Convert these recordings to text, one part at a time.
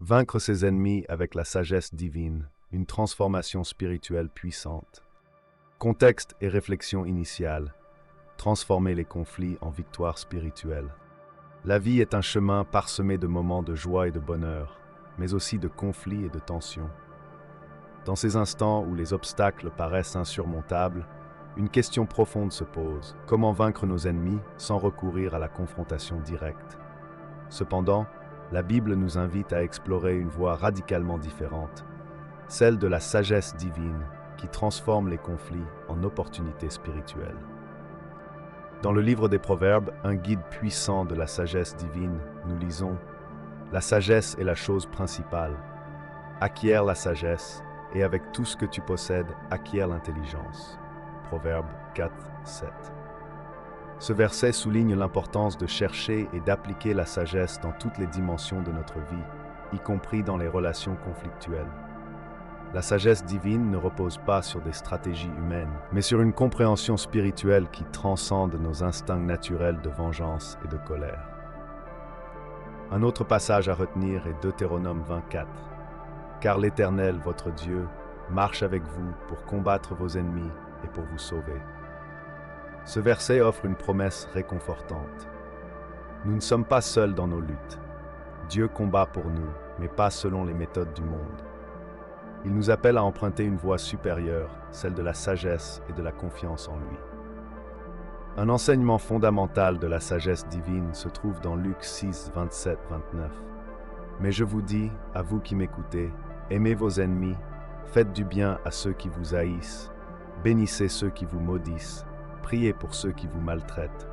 Vaincre ses ennemis avec la sagesse divine, une transformation spirituelle puissante. Contexte et réflexion initiale. Transformer les conflits en victoire spirituelle. La vie est un chemin parsemé de moments de joie et de bonheur, mais aussi de conflits et de tensions. Dans ces instants où les obstacles paraissent insurmontables, une question profonde se pose. Comment vaincre nos ennemis sans recourir à la confrontation directe? Cependant, la Bible nous invite à explorer une voie radicalement différente, celle de la sagesse divine qui transforme les conflits en opportunités spirituelles. Dans le livre des Proverbes, un guide puissant de la sagesse divine, nous lisons « La sagesse est la chose principale. Acquiert la sagesse, et avec tout ce que tu possèdes, acquiert l'intelligence. » Proverbe 4, 7. Ce verset souligne l'importance de chercher et d'appliquer la sagesse dans toutes les dimensions de notre vie, y compris dans les relations conflictuelles. La sagesse divine ne repose pas sur des stratégies humaines, mais sur une compréhension spirituelle qui transcende nos instincts naturels de vengeance et de colère. Un autre passage à retenir est Deutéronome 24. « Car l'Éternel, votre Dieu, marche avec vous pour combattre vos ennemis et pour vous sauver. » Ce verset offre une promesse réconfortante. Nous ne sommes pas seuls dans nos luttes. Dieu combat pour nous, mais pas selon les méthodes du monde. Il nous appelle à emprunter une voie supérieure, celle de la sagesse et de la confiance en lui. Un enseignement fondamental de la sagesse divine se trouve dans Luc 6, 27-29. « Mais je vous dis, à vous qui m'écoutez, aimez vos ennemis, faites du bien à ceux qui vous haïssent, bénissez ceux qui vous maudissent, priez pour ceux qui vous maltraitent.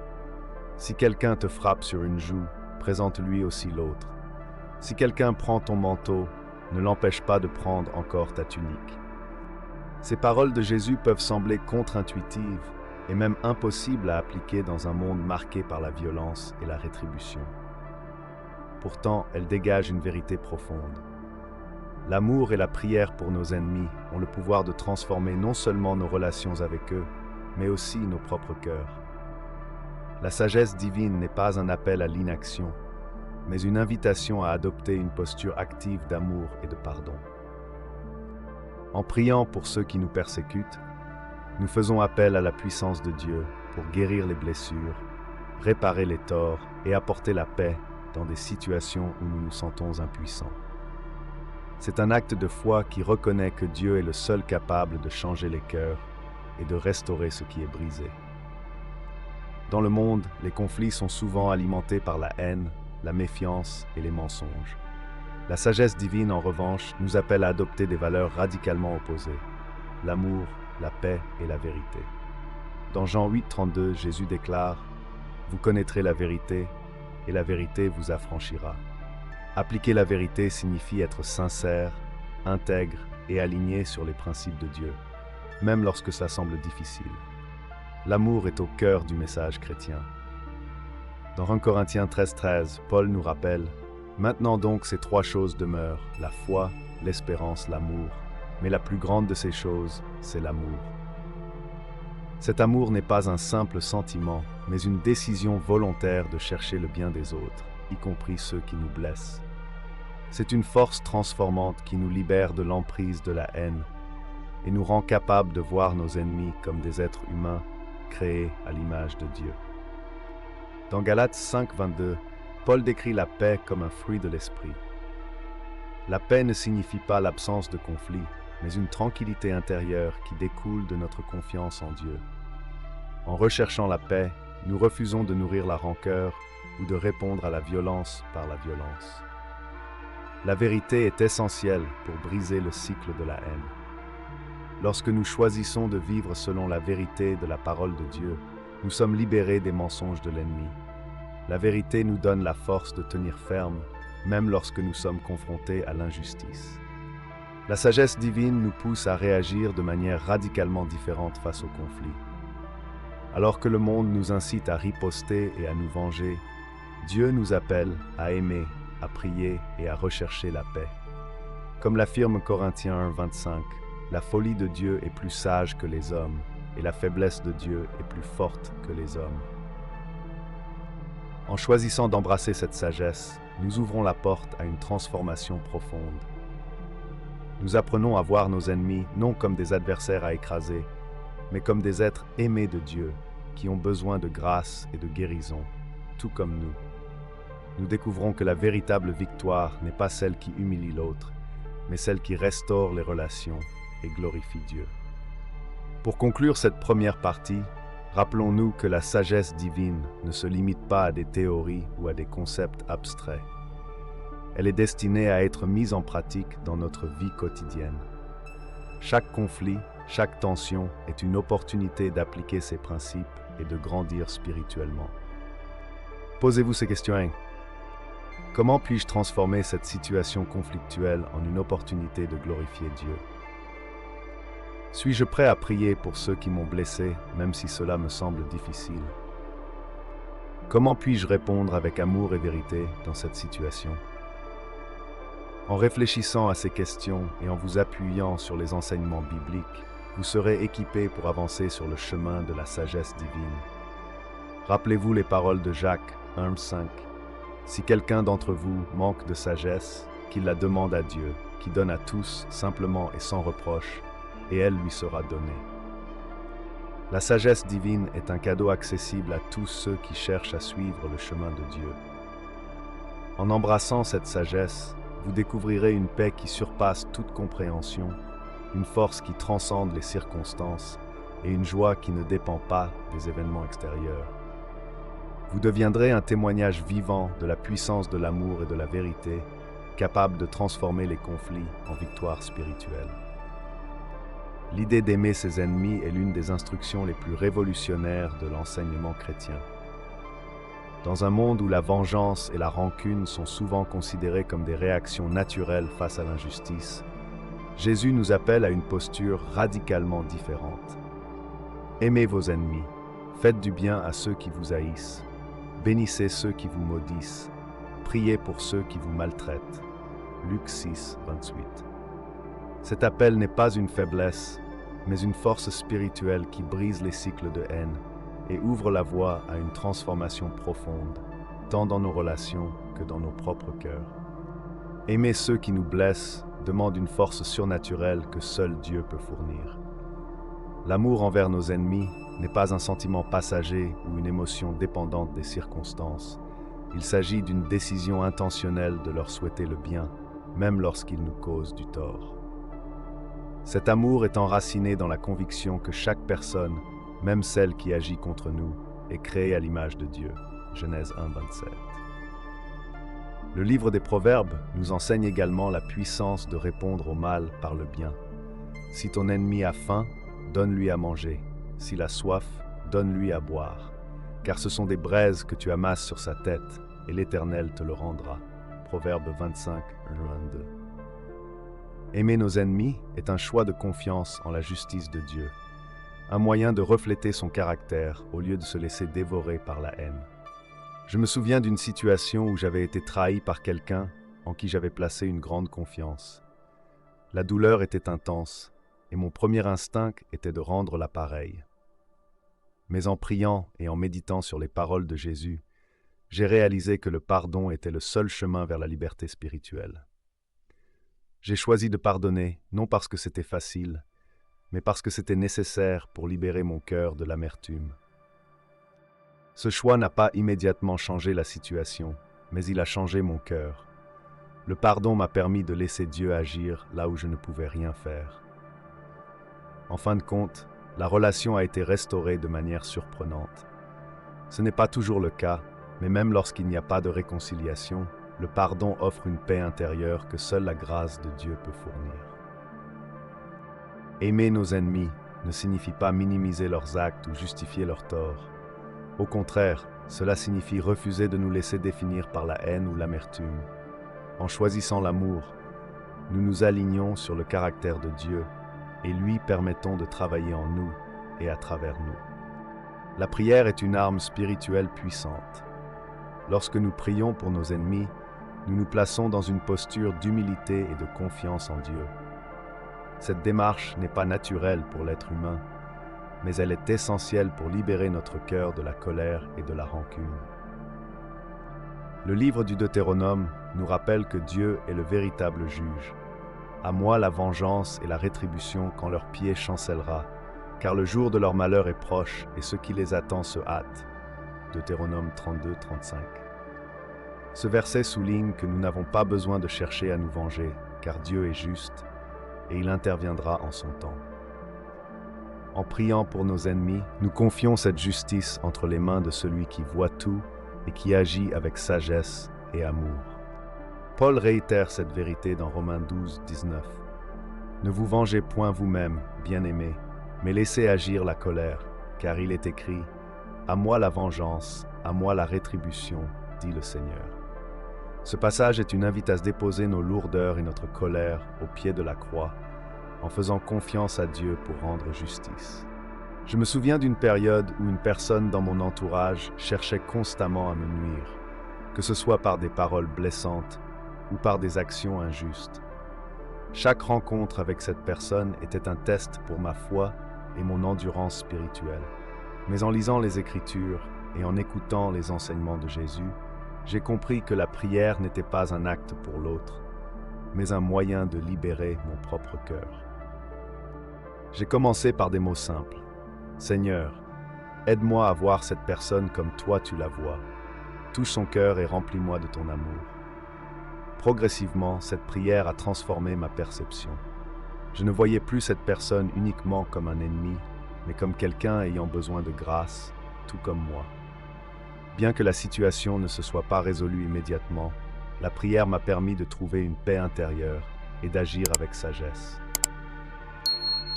Si quelqu'un te frappe sur une joue, présente-lui aussi l'autre. Si quelqu'un prend ton manteau, ne l'empêche pas de prendre encore ta tunique. » Ces paroles de Jésus peuvent sembler contre-intuitives et même impossibles à appliquer dans un monde marqué par la violence et la rétribution. Pourtant, elles dégagent une vérité profonde. L'amour et la prière pour nos ennemis ont le pouvoir de transformer non seulement nos relations avec eux, mais aussi nos propres cœurs. La sagesse divine n'est pas un appel à l'inaction, mais une invitation à adopter une posture active d'amour et de pardon. En priant pour ceux qui nous persécutent, nous faisons appel à la puissance de Dieu pour guérir les blessures, réparer les torts et apporter la paix dans des situations où nous nous sentons impuissants. C'est un acte de foi qui reconnaît que Dieu est le seul capable de changer les cœurs et de restaurer ce qui est brisé. Dans le monde, les conflits sont souvent alimentés par la haine, la méfiance et les mensonges. La sagesse divine, en revanche, nous appelle à adopter des valeurs radicalement opposées, l'amour, la paix et la vérité. Dans Jean 8, 32, Jésus déclare « Vous connaîtrez la vérité, et la vérité vous affranchira. » Appliquer la vérité signifie être sincère, intègre et aligné sur les principes de Dieu, même lorsque ça semble difficile. L'amour est au cœur du message chrétien. Dans 1 Corinthiens 13, 13, Paul nous rappelle « Maintenant donc ces trois choses demeurent, la foi, l'espérance, l'amour. Mais la plus grande de ces choses, c'est l'amour. » Cet amour n'est pas un simple sentiment, mais une décision volontaire de chercher le bien des autres, y compris ceux qui nous blessent. C'est une force transformante qui nous libère de l'emprise de la haine et nous rend capables de voir nos ennemis comme des êtres humains créés à l'image de Dieu. Dans Galates 5, 22, Paul décrit la paix comme un fruit de l'esprit. La paix ne signifie pas l'absence de conflit, mais une tranquillité intérieure qui découle de notre confiance en Dieu. En recherchant la paix, nous refusons de nourrir la rancœur ou de répondre à la violence par la violence. La vérité est essentielle pour briser le cycle de la haine. Lorsque nous choisissons de vivre selon la vérité de la parole de Dieu, nous sommes libérés des mensonges de l'ennemi. La vérité nous donne la force de tenir ferme, même lorsque nous sommes confrontés à l'injustice. La sagesse divine nous pousse à réagir de manière radicalement différente face au conflit. Alors que le monde nous incite à riposter et à nous venger, Dieu nous appelle à aimer, à prier et à rechercher la paix. Comme l'affirme Corinthiens 1, 25, la folie de Dieu est plus sage que les hommes, et la faiblesse de Dieu est plus forte que les hommes. En choisissant d'embrasser cette sagesse, nous ouvrons la porte à une transformation profonde. Nous apprenons à voir nos ennemis non comme des adversaires à écraser, mais comme des êtres aimés de Dieu, qui ont besoin de grâce et de guérison, tout comme nous. Nous découvrons que la véritable victoire n'est pas celle qui humilie l'autre, mais celle qui restaure les relations et glorifie Dieu. Pour conclure cette première partie, rappelons-nous que la sagesse divine ne se limite pas à des théories ou à des concepts abstraits. Elle est destinée à être mise en pratique dans notre vie quotidienne. Chaque conflit, chaque tension est une opportunité d'appliquer ces principes et de grandir spirituellement. Posez-vous ces questions. Comment puis-je transformer cette situation conflictuelle en une opportunité de glorifier Dieu? Suis-je prêt à prier pour ceux qui m'ont blessé, même si cela me semble difficile? Comment puis-je répondre avec amour et vérité dans cette situation? En réfléchissant à ces questions et en vous appuyant sur les enseignements bibliques, vous serez équipé pour avancer sur le chemin de la sagesse divine. Rappelez-vous les paroles de Jacques 1,5. Si quelqu'un d'entre vous manque de sagesse, qu'il la demande à Dieu, qui donne à tous simplement et sans reproche, et elle lui sera donnée. La sagesse divine est un cadeau accessible à tous ceux qui cherchent à suivre le chemin de Dieu. En embrassant cette sagesse, vous découvrirez une paix qui surpasse toute compréhension, une force qui transcende les circonstances et une joie qui ne dépend pas des événements extérieurs. Vous deviendrez un témoignage vivant de la puissance de l'amour et de la vérité, capable de transformer les conflits en victoire spirituelle. L'idée d'aimer ses ennemis est l'une des instructions les plus révolutionnaires de l'enseignement chrétien. Dans un monde où la vengeance et la rancune sont souvent considérées comme des réactions naturelles face à l'injustice, Jésus nous appelle à une posture radicalement différente. Aimez vos ennemis, faites du bien à ceux qui vous haïssent, bénissez ceux qui vous maudissent, priez pour ceux qui vous maltraitent. Luc 6, 28. Cet appel n'est pas une faiblesse, mais une force spirituelle qui brise les cycles de haine et ouvre la voie à une transformation profonde, tant dans nos relations que dans nos propres cœurs. Aimer ceux qui nous blessent demande une force surnaturelle que seul Dieu peut fournir. L'amour envers nos ennemis n'est pas un sentiment passager ou une émotion dépendante des circonstances. Il s'agit d'une décision intentionnelle de leur souhaiter le bien, même lorsqu'ils nous causent du tort. Cet amour est enraciné dans la conviction que chaque personne, même celle qui agit contre nous, est créée à l'image de Dieu. Genèse 1, 27. Le livre des Proverbes nous enseigne également la puissance de répondre au mal par le bien. Si ton ennemi a faim, donne-lui à manger. S'il a soif, donne-lui à boire. Car ce sont des braises que tu amasses sur sa tête, et l'Éternel te le rendra. Proverbe 25, 1-2. Aimer nos ennemis est un choix de confiance en la justice de Dieu, un moyen de refléter son caractère au lieu de se laisser dévorer par la haine. Je me souviens d'une situation où j'avais été trahi par quelqu'un en qui j'avais placé une grande confiance. La douleur était intense, et mon premier instinct était de rendre l'appareil. Mais en priant et en méditant sur les paroles de Jésus, j'ai réalisé que le pardon était le seul chemin vers la liberté spirituelle. J'ai choisi de pardonner, non parce que c'était facile, mais parce que c'était nécessaire pour libérer mon cœur de l'amertume. Ce choix n'a pas immédiatement changé la situation, mais il a changé mon cœur. Le pardon m'a permis de laisser Dieu agir là où je ne pouvais rien faire. En fin de compte, la relation a été restaurée de manière surprenante. Ce n'est pas toujours le cas, mais même lorsqu'il n'y a pas de réconciliation, le pardon offre une paix intérieure que seule la grâce de Dieu peut fournir. Aimer nos ennemis ne signifie pas minimiser leurs actes ou justifier leurs torts. Au contraire, cela signifie refuser de nous laisser définir par la haine ou l'amertume. En choisissant l'amour, nous nous alignons sur le caractère de Dieu et lui permettons de travailler en nous et à travers nous. La prière est une arme spirituelle puissante. Lorsque nous prions pour nos ennemis, nous nous plaçons dans une posture d'humilité et de confiance en Dieu. Cette démarche n'est pas naturelle pour l'être humain, mais elle est essentielle pour libérer notre cœur de la colère et de la rancune. Le livre du Deutéronome nous rappelle que Dieu est le véritable juge. À moi la vengeance et la rétribution quand leur pied chancellera, car le jour de leur malheur est proche et ce qui les attend se hâte. Deutéronome 32, 35. Ce verset souligne que nous n'avons pas besoin de chercher à nous venger, car Dieu est juste et il interviendra en son temps. En priant pour nos ennemis, nous confions cette justice entre les mains de celui qui voit tout et qui agit avec sagesse et amour. Paul réitère cette vérité dans Romains 12, 19. Ne vous vengez point vous-même, bien-aimés, mais laissez agir la colère, car il est écrit « À moi la vengeance, à moi la rétribution, dit le Seigneur ». Ce passage est une invite à se déposer nos lourdeurs et notre colère au pied de la croix, en faisant confiance à Dieu pour rendre justice. Je me souviens d'une période où une personne dans mon entourage cherchait constamment à me nuire, que ce soit par des paroles blessantes ou par des actions injustes. Chaque rencontre avec cette personne était un test pour ma foi et mon endurance spirituelle. Mais en lisant les Écritures et en écoutant les enseignements de Jésus, j'ai compris que la prière n'était pas un acte pour l'autre, mais un moyen de libérer mon propre cœur. J'ai commencé par des mots simples. Seigneur, aide-moi à voir cette personne comme toi tu la vois. Touche son cœur et remplis-moi de ton amour. Progressivement, cette prière a transformé ma perception. Je ne voyais plus cette personne uniquement comme un ennemi, mais comme quelqu'un ayant besoin de grâce, tout comme moi. Bien que la situation ne se soit pas résolue immédiatement, la prière m'a permis de trouver une paix intérieure et d'agir avec sagesse.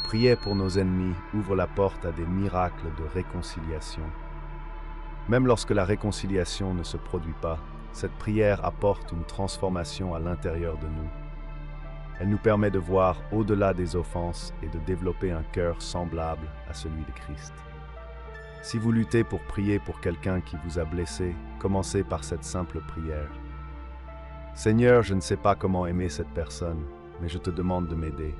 Prier pour nos ennemis ouvre la porte à des miracles de réconciliation. Même lorsque la réconciliation ne se produit pas, cette prière apporte une transformation à l'intérieur de nous. Elle nous permet de voir au-delà des offenses et de développer un cœur semblable à celui de Christ. Si vous luttez pour prier pour quelqu'un qui vous a blessé, commencez par cette simple prière. Seigneur, je ne sais pas comment aimer cette personne, mais je te demande de m'aider.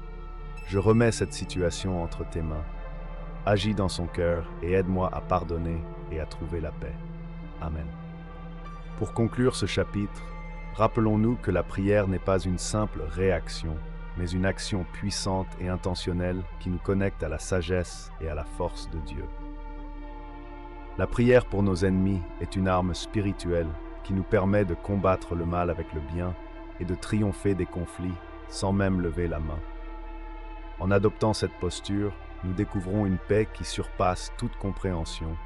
Je remets cette situation entre tes mains. Agis dans son cœur et aide-moi à pardonner et à trouver la paix. Amen. Pour conclure ce chapitre, rappelons-nous que la prière n'est pas une simple réaction, mais une action puissante et intentionnelle qui nous connecte à la sagesse et à la force de Dieu. La prière pour nos ennemis est une arme spirituelle qui nous permet de combattre le mal avec le bien et de triompher des conflits sans même lever la main. En adoptant cette posture, nous découvrons une paix qui surpasse toute compréhension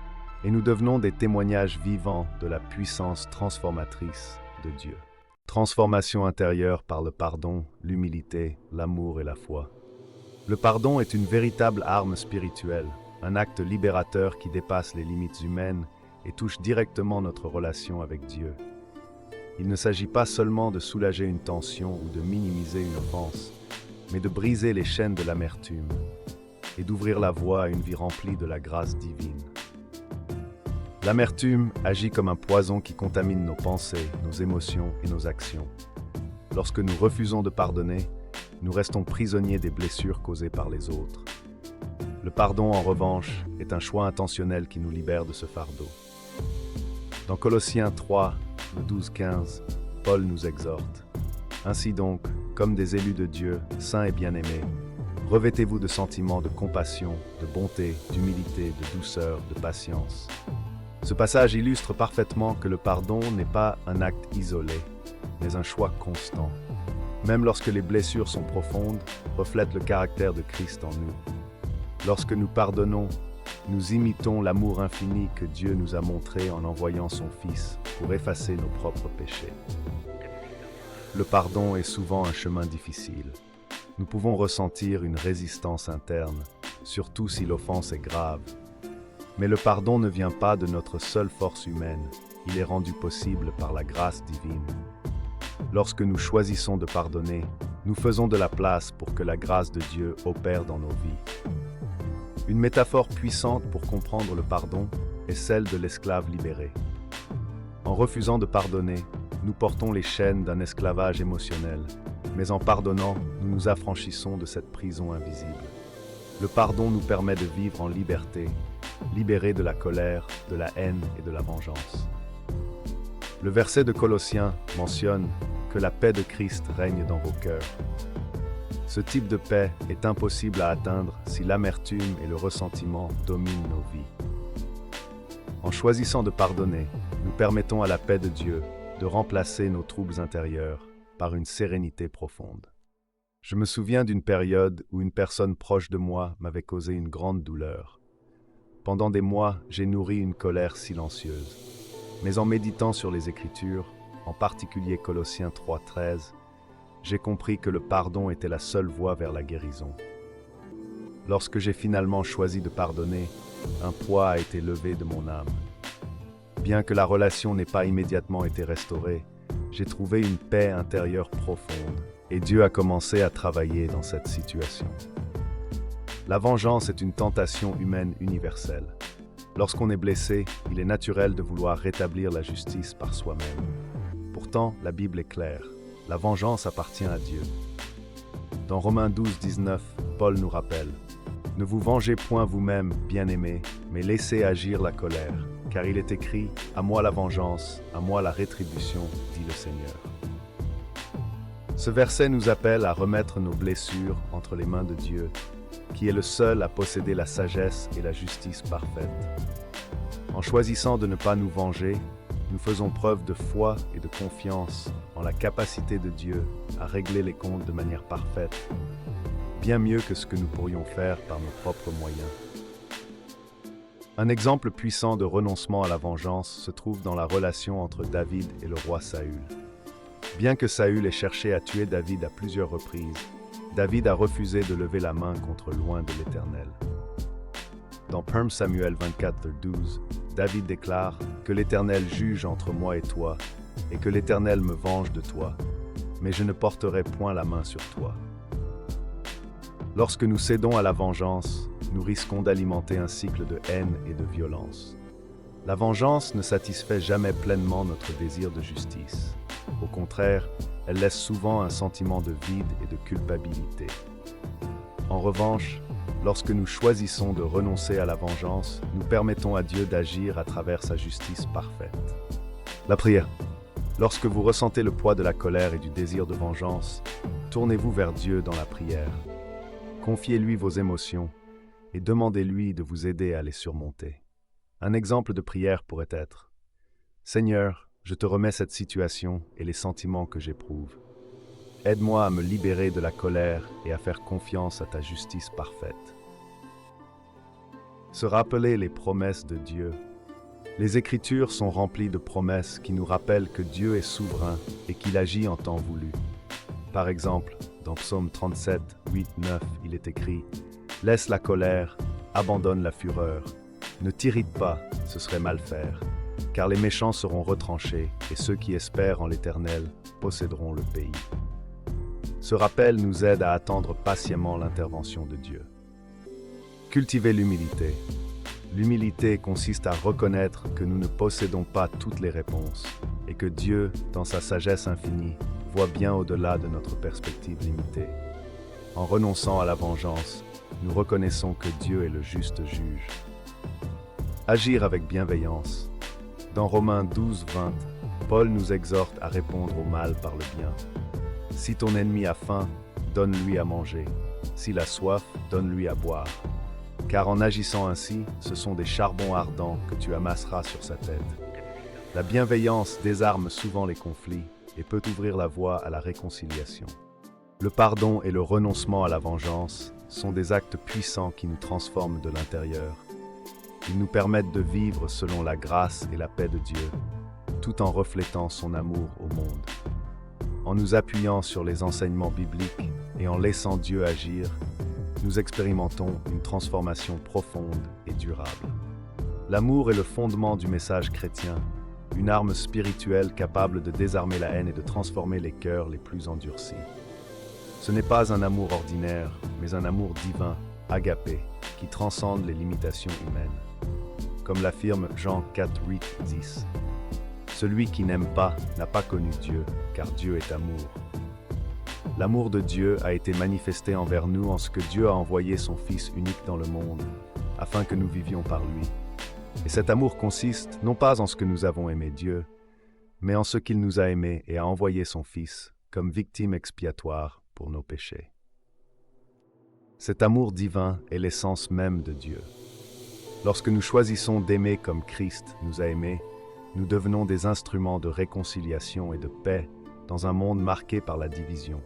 et nous devenons des témoignages vivants de la puissance transformatrice de Dieu. Transformation intérieure par le pardon, l'humilité, l'amour et la foi. Le pardon est une véritable arme spirituelle, un acte libérateur qui dépasse les limites humaines et touche directement notre relation avec Dieu. Il ne s'agit pas seulement de soulager une tension ou de minimiser une offense, mais de briser les chaînes de l'amertume et d'ouvrir la voie à une vie remplie de la grâce divine. L'amertume agit comme un poison qui contamine nos pensées, nos émotions et nos actions. Lorsque nous refusons de pardonner, nous restons prisonniers des blessures causées par les autres. Le pardon, en revanche, est un choix intentionnel qui nous libère de ce fardeau. Dans Colossiens 3, le 12-15, Paul nous exhorte. Ainsi donc, comme des élus de Dieu, saints et bien-aimés, revêtez-vous de sentiments de compassion, de bonté, d'humilité, de douceur, de patience. Ce passage illustre parfaitement que le pardon n'est pas un acte isolé, mais un choix constant. Même lorsque les blessures sont profondes, reflètent le caractère de Christ en nous. Lorsque nous pardonnons, nous imitons l'amour infini que Dieu nous a montré en envoyant son Fils pour effacer nos propres péchés. Le pardon est souvent un chemin difficile. Nous pouvons ressentir une résistance interne, surtout si l'offense est grave. Mais le pardon ne vient pas de notre seule force humaine, il est rendu possible par la grâce divine. Lorsque nous choisissons de pardonner, nous faisons de la place pour que la grâce de Dieu opère dans nos vies. Une métaphore puissante pour comprendre le pardon est celle de l'esclave libéré. En refusant de pardonner, nous portons les chaînes d'un esclavage émotionnel, mais en pardonnant, nous nous affranchissons de cette prison invisible. Le pardon nous permet de vivre en liberté, libérés de la colère, de la haine et de la vengeance. Le verset de Colossiens mentionne que la paix de Christ règne dans vos cœurs. Ce type de paix est impossible à atteindre si l'amertume et le ressentiment dominent nos vies. En choisissant de pardonner, nous permettons à la paix de Dieu de remplacer nos troubles intérieurs par une sérénité profonde. Je me souviens d'une période où une personne proche de moi m'avait causé une grande douleur. Pendant des mois, j'ai nourri une colère silencieuse. Mais en méditant sur les Écritures, en particulier Colossiens 3:13, j'ai compris que le pardon était la seule voie vers la guérison. Lorsque j'ai finalement choisi de pardonner, un poids a été levé de mon âme. Bien que la relation n'ait pas immédiatement été restaurée, j'ai trouvé une paix intérieure profonde et Dieu a commencé à travailler dans cette situation. La vengeance est une tentation humaine universelle. Lorsqu'on est blessé, il est naturel de vouloir rétablir la justice par soi-même. Pourtant, la Bible est claire. La vengeance appartient à Dieu. Dans Romains 12:19, Paul nous rappelle « Ne vous vengez point vous-même, bien-aimés, mais laissez agir la colère, car il est écrit « À moi la vengeance, à moi la rétribution, dit le Seigneur. » Ce verset nous appelle à remettre nos blessures entre les mains de Dieu, qui est le seul à posséder la sagesse et la justice parfaite. En choisissant de ne pas nous venger, nous faisons preuve de foi et de confiance en la capacité de Dieu à régler les comptes de manière parfaite, bien mieux que ce que nous pourrions faire par nos propres moyens. Un exemple puissant de renoncement à la vengeance se trouve dans la relation entre David et le roi Saül. Bien que Saül ait cherché à tuer David à plusieurs reprises, David a refusé de lever la main contre loin de l'Éternel. Dans 1 Samuel 24:12, David déclare que l'Éternel juge entre moi et toi, et que l'Éternel me venge de toi, mais je ne porterai point la main sur toi. Lorsque nous cédons à la vengeance, nous risquons d'alimenter un cycle de haine et de violence. La vengeance ne satisfait jamais pleinement notre désir de justice. Au contraire, elle laisse souvent un sentiment de vide et de culpabilité. En revanche, lorsque nous choisissons de renoncer à la vengeance, nous permettons à Dieu d'agir à travers sa justice parfaite. La prière. Lorsque vous ressentez le poids de la colère et du désir de vengeance, tournez-vous vers Dieu dans la prière. Confiez-lui vos émotions et demandez-lui de vous aider à les surmonter. Un exemple de prière pourrait être « Seigneur, je te remets cette situation et les sentiments que j'éprouve. Aide-moi à me libérer de la colère et à faire confiance à ta justice parfaite. » Se rappeler les promesses de Dieu. Les Écritures sont remplies de promesses qui nous rappellent que Dieu est souverain et qu'il agit en temps voulu. Par exemple, dans Psaume 37, 8, 9, il est écrit « Laisse la colère, abandonne la fureur. Ne t'irrite pas, ce serait mal faire. Car les méchants seront retranchés et ceux qui espèrent en l'Éternel posséderont le pays. » Ce rappel nous aide à attendre patiemment l'intervention de Dieu. Cultiver l'humilité. L'humilité consiste à reconnaître que nous ne possédons pas toutes les réponses et que Dieu, dans sa sagesse infinie, voit bien au-delà de notre perspective limitée. En renonçant à la vengeance, nous reconnaissons que Dieu est le juste juge. Agir avec bienveillance. Dans Romains 12:20, Paul nous exhorte à répondre au mal par le bien. Si ton ennemi a faim, donne-lui à manger. S'il a soif, donne-lui à boire. Car en agissant ainsi, ce sont des charbons ardents que tu amasseras sur sa tête. La bienveillance désarme souvent les conflits et peut ouvrir la voie à la réconciliation. Le pardon et le renoncement à la vengeance sont des actes puissants qui nous transforment de l'intérieur. Ils nous permettent de vivre selon la grâce et la paix de Dieu, tout en reflétant son amour au monde. En nous appuyant sur les enseignements bibliques et en laissant Dieu agir, nous expérimentons une transformation profonde et durable. L'amour est le fondement du message chrétien, une arme spirituelle capable de désarmer la haine et de transformer les cœurs les plus endurcis. Ce n'est pas un amour ordinaire, mais un amour divin, agapé, qui transcende les limitations humaines. Comme l'affirme Jean 4:8-10. Celui qui n'aime pas n'a pas connu Dieu, car Dieu est amour. L'amour de Dieu a été manifesté envers nous en ce que Dieu a envoyé son Fils unique dans le monde, afin que nous vivions par lui. Et cet amour consiste non pas en ce que nous avons aimé Dieu, mais en ce qu'il nous a aimés et a envoyé son Fils comme victime expiatoire pour nos péchés. Cet amour divin est l'essence même de Dieu. Lorsque nous choisissons d'aimer comme Christ nous a aimés, nous devenons des instruments de réconciliation et de paix dans un monde marqué par la division.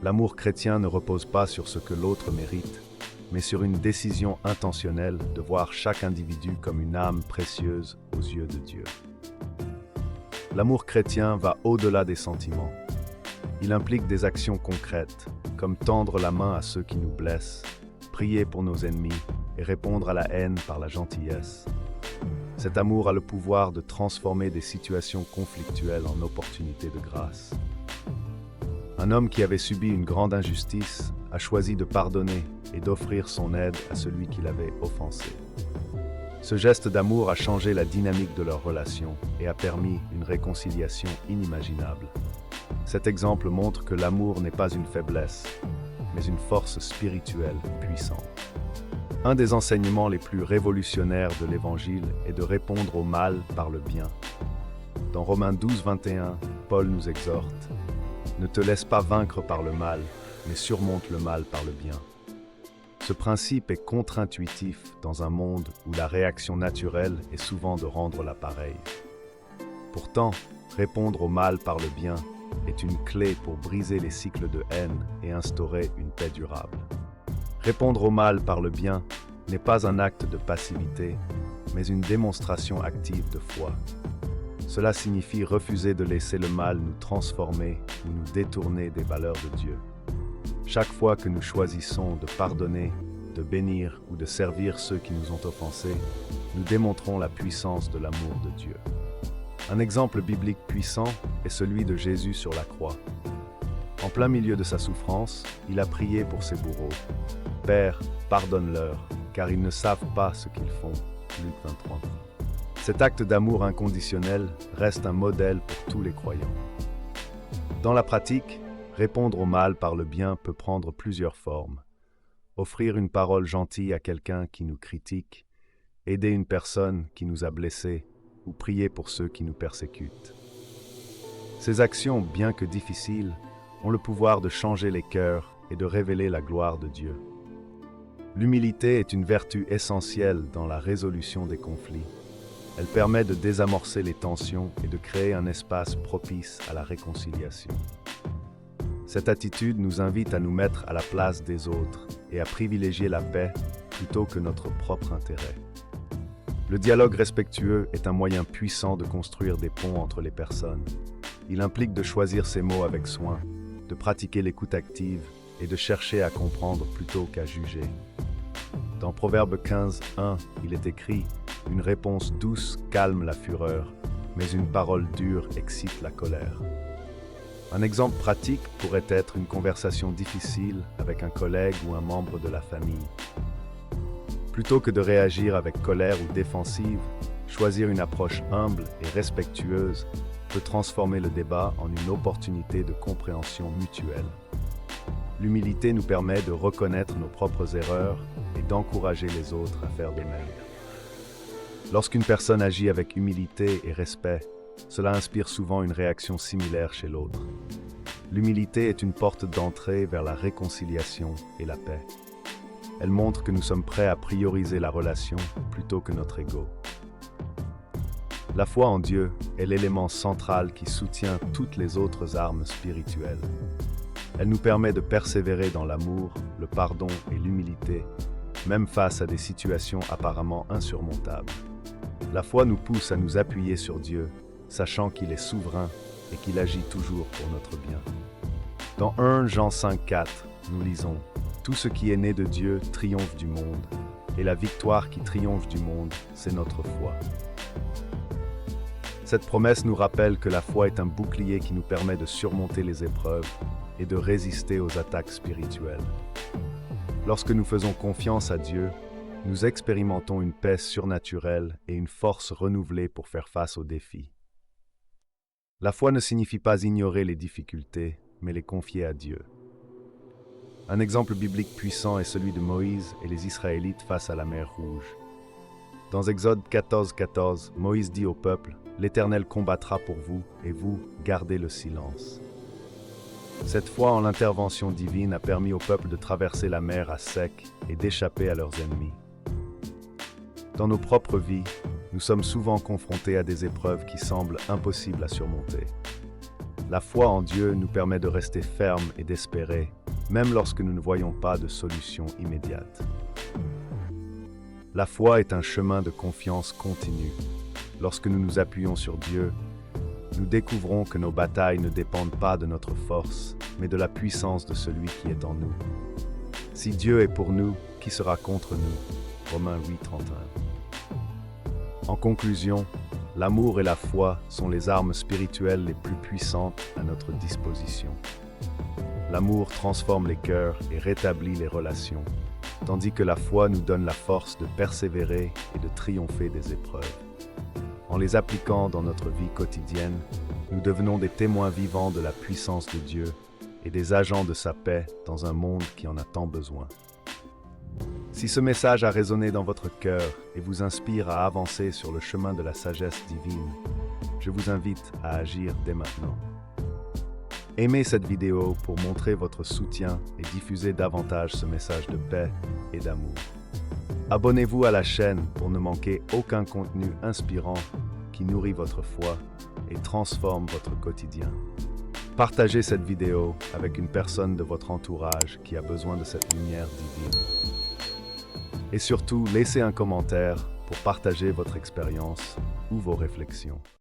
L'amour chrétien ne repose pas sur ce que l'autre mérite, mais sur une décision intentionnelle de voir chaque individu comme une âme précieuse aux yeux de Dieu. L'amour chrétien va au-delà des sentiments. Il implique des actions concrètes, comme tendre la main à ceux qui nous blessent, prier pour nos ennemis et répondre à la haine par la gentillesse. Cet amour a le pouvoir de transformer des situations conflictuelles en opportunités de grâce. Un homme qui avait subi une grande injustice a choisi de pardonner et d'offrir son aide à celui qui l'avait offensé. Ce geste d'amour a changé la dynamique de leur relation et a permis une réconciliation inimaginable. Cet exemple montre que l'amour n'est pas une faiblesse, mais une force spirituelle puissante. Un des enseignements les plus révolutionnaires de l'Évangile est de répondre au mal par le bien. Dans Romains 12, 21, Paul nous exhorte « Ne te laisse pas vaincre par le mal, mais surmonte le mal par le bien ». Ce principe est contre-intuitif dans un monde où la réaction naturelle est souvent de rendre l'appareil. Pourtant, répondre au mal par le bien est une clé pour briser les cycles de haine et instaurer une paix durable. Répondre au mal par le bien n'est pas un acte de passivité, mais une démonstration active de foi. Cela signifie refuser de laisser le mal nous transformer ou nous détourner des valeurs de Dieu. Chaque fois que nous choisissons de pardonner, de bénir ou de servir ceux qui nous ont offensés, nous démontrons la puissance de l'amour de Dieu. Un exemple biblique puissant est celui de Jésus sur la croix. En plein milieu de sa souffrance, il a prié pour ses bourreaux. « Père, pardonne-leur, car ils ne savent pas ce qu'ils font. » Luc 23. Cet acte d'amour inconditionnel reste un modèle pour tous les croyants. Dans la pratique, répondre au mal par le bien peut prendre plusieurs formes. Offrir une parole gentille à quelqu'un qui nous critique, aider une personne qui nous a blessés ou prier pour ceux qui nous persécutent. Ces actions, bien que difficiles, ont le pouvoir de changer les cœurs et de révéler la gloire de Dieu. L'humilité est une vertu essentielle dans la résolution des conflits. Elle permet de désamorcer les tensions et de créer un espace propice à la réconciliation. Cette attitude nous invite à nous mettre à la place des autres et à privilégier la paix plutôt que notre propre intérêt. Le dialogue respectueux est un moyen puissant de construire des ponts entre les personnes. Il implique de choisir ses mots avec soin, de pratiquer l'écoute active et de chercher à comprendre plutôt qu'à juger. Dans Proverbe 15, 1, il est écrit « Une réponse douce calme la fureur, mais une parole dure excite la colère. » Un exemple pratique pourrait être une conversation difficile avec un collègue ou un membre de la famille. Plutôt que de réagir avec colère ou défensive, choisir une approche humble et respectueuse peut transformer le débat en une opportunité de compréhension mutuelle. L'humilité nous permet de reconnaître nos propres erreurs et d'encourager les autres à faire de même. Lorsqu'une personne agit avec humilité et respect, cela inspire souvent une réaction similaire chez l'autre. L'humilité est une porte d'entrée vers la réconciliation et la paix. Elle montre que nous sommes prêts à prioriser la relation plutôt que notre ego. La foi en Dieu est l'élément central qui soutient toutes les autres armes spirituelles. Elle nous permet de persévérer dans l'amour, le pardon et l'humilité, même face à des situations apparemment insurmontables. La foi nous pousse à nous appuyer sur Dieu, sachant qu'il est souverain et qu'il agit toujours pour notre bien. Dans 1 Jean 5,4, nous lisons « Tout ce qui est né de Dieu triomphe du monde, et la victoire qui triomphe du monde, c'est notre foi. » Cette promesse nous rappelle que la foi est un bouclier qui nous permet de surmonter les épreuves et de résister aux attaques spirituelles. Lorsque nous faisons confiance à Dieu, nous expérimentons une paix surnaturelle et une force renouvelée pour faire face aux défis. La foi ne signifie pas ignorer les difficultés, mais les confier à Dieu. Un exemple biblique puissant est celui de Moïse et les Israélites face à la mer Rouge. Dans Exode 14, Moïse dit au peuple, « L'Éternel combattra pour vous, et vous, gardez le silence. » Cette foi en l'intervention divine a permis au peuple de traverser la mer à sec et d'échapper à leurs ennemis. Dans nos propres vies, nous sommes souvent confrontés à des épreuves qui semblent impossibles à surmonter. La foi en Dieu nous permet de rester fermes et d'espérer, même lorsque nous ne voyons pas de solution immédiate. La foi est un chemin de confiance continue. Lorsque nous nous appuyons sur Dieu, nous découvrons que nos batailles ne dépendent pas de notre force, mais de la puissance de celui qui est en nous. Si Dieu est pour nous, qui sera contre nous? Romains 8:31. En conclusion, l'amour et la foi sont les armes spirituelles les plus puissantes à notre disposition. L'amour transforme les cœurs et rétablit les relations, tandis que la foi nous donne la force de persévérer et de triompher des épreuves. En les appliquant dans notre vie quotidienne, nous devenons des témoins vivants de la puissance de Dieu et des agents de sa paix dans un monde qui en a tant besoin. Si ce message a résonné dans votre cœur et vous inspire à avancer sur le chemin de la sagesse divine, je vous invite à agir dès maintenant. Aimez cette vidéo pour montrer votre soutien et diffuser davantage ce message de paix et d'amour. Abonnez-vous à la chaîne pour ne manquer aucun contenu inspirant qui nourrit votre foi et transforme votre quotidien. Partagez cette vidéo avec une personne de votre entourage qui a besoin de cette lumière divine. Et surtout, laissez un commentaire pour partager votre expérience ou vos réflexions.